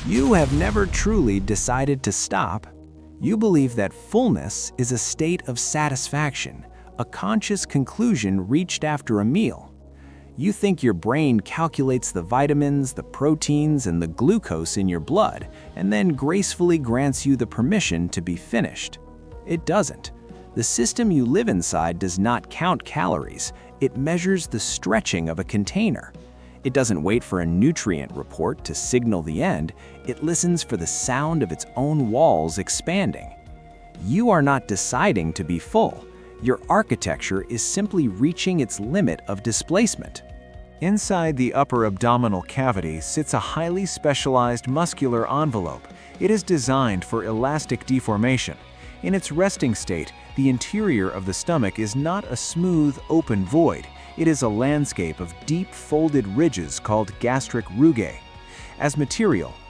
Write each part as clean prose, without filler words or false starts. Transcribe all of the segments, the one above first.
You have never truly decided to stop. You believe that fullness is a state of satisfaction, a conscious conclusion reached after a meal. You think your brain calculates the vitamins, the proteins, and the glucose in your blood, and then gracefully grants you the permission to be finished. It doesn't. The system you live inside does not count calories. It measures the stretching of a container. It doesn't wait for a nutrient report to signal the end. It listens for the sound of its own walls expanding. You are not deciding to be full. Your architecture is simply reaching its limit of displacement. Inside the upper abdominal cavity sits a highly specialized muscular envelope. It is designed for elastic deformation. In its resting state, the interior of the stomach is not a smooth, open void. It is a landscape of deep folded ridges called gastric rugae. As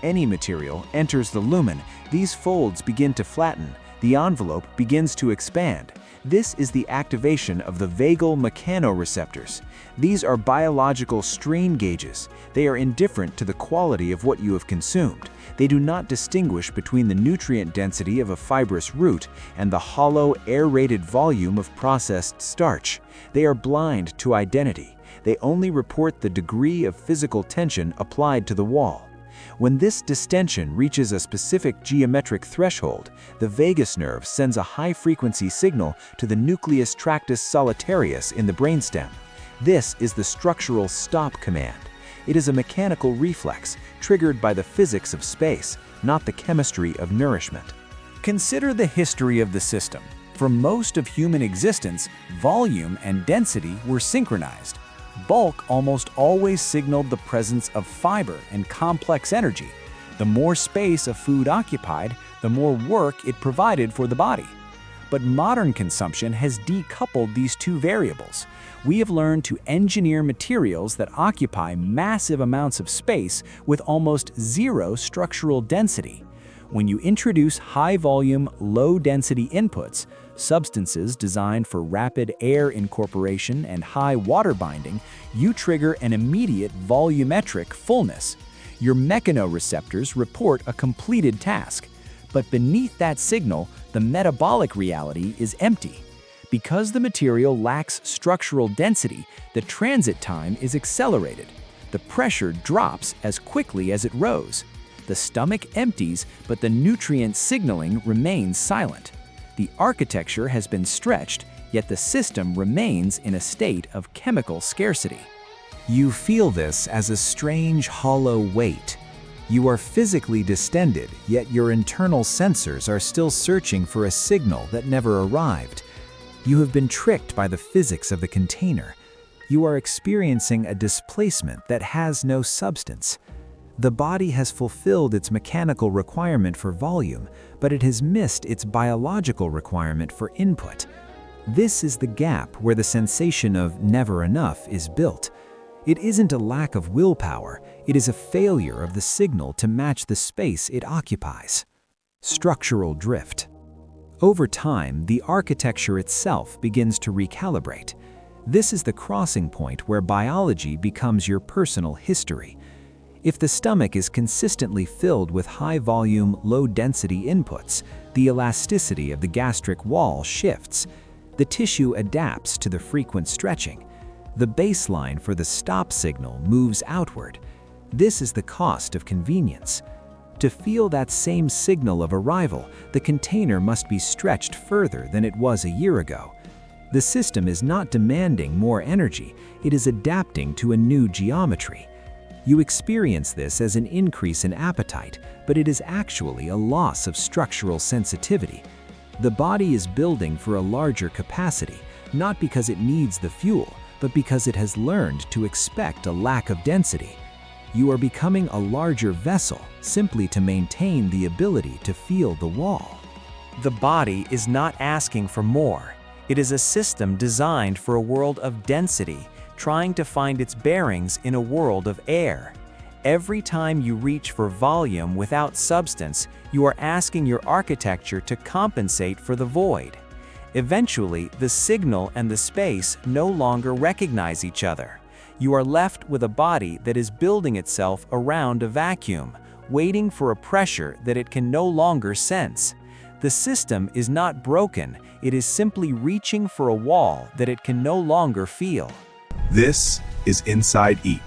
any material, enters the lumen, these folds begin to flatten. The envelope begins to expand. This is the activation of the vagal mechanoreceptors. These are biological strain gauges. They are indifferent to the quality of what you have consumed. They do not distinguish between the nutrient density of a fibrous root and the hollow, aerated volume of processed starch. They are blind to identity. They only report the degree of physical tension applied to the wall. When this distension reaches a specific geometric threshold, the vagus nerve sends a high-frequency signal to the nucleus tractus solitarius in the brainstem. This is the structural stop command. It is a mechanical reflex triggered by the physics of space, not the chemistry of nourishment. Consider the history of the system. For most of human existence, volume and density were synchronized. Bulk almost always signaled the presence of fiber and complex energy. The more space a food occupied, the more work it provided for the body. But modern consumption has decoupled these two variables. We have learned to engineer materials that occupy massive amounts of space with almost zero structural density. When you introduce high-volume, low-density inputs, substances designed for rapid air incorporation and high water binding, you trigger an immediate volumetric fullness. Your mechanoreceptors report a completed task. But beneath that signal, the metabolic reality is empty. Because the material lacks structural density, the transit time is accelerated. The pressure drops as quickly as it rose. The stomach empties, but the nutrient signaling remains silent. The architecture has been stretched, yet the system remains in a state of chemical scarcity. You feel this as a strange, hollow weight. You are physically distended, yet your internal sensors are still searching for a signal that never arrived. You have been tricked by the physics of the container. You are experiencing a displacement that has no substance. The body has fulfilled its mechanical requirement for volume, but it has missed its biological requirement for input. This is the gap where the sensation of never enough is built. It isn't a lack of willpower, it is a failure of the signal to match the space it occupies. Structural drift. Over time, the architecture itself begins to recalibrate. This is the crossing point where biology becomes your personal history. If the stomach is consistently filled with high-volume, low-density inputs, the elasticity of the gastric wall shifts. The tissue adapts to the frequent stretching. The baseline for the stop signal moves outward. This is the cost of convenience. To feel that same signal of arrival, the container must be stretched further than it was a year ago. The system is not demanding more energy, it is adapting to a new geometry. You experience this as an increase in appetite, but it is actually a loss of structural sensitivity. The body is building for a larger capacity, not because it needs the fuel, but because it has learned to expect a lack of density. You are becoming a larger vessel simply to maintain the ability to feel the wall. The body is not asking for more. It is a system designed for a world of density, trying to find its bearings in a world of air. Every time you reach for volume without substance, you are asking your architecture to compensate for the void. Eventually, the signal and the space no longer recognize each other. You are left with a body that is building itself around a vacuum, waiting for a pressure that it can no longer sense. The system is not broken, it is simply reaching for a wall that it can no longer feel. This is Inside Eat,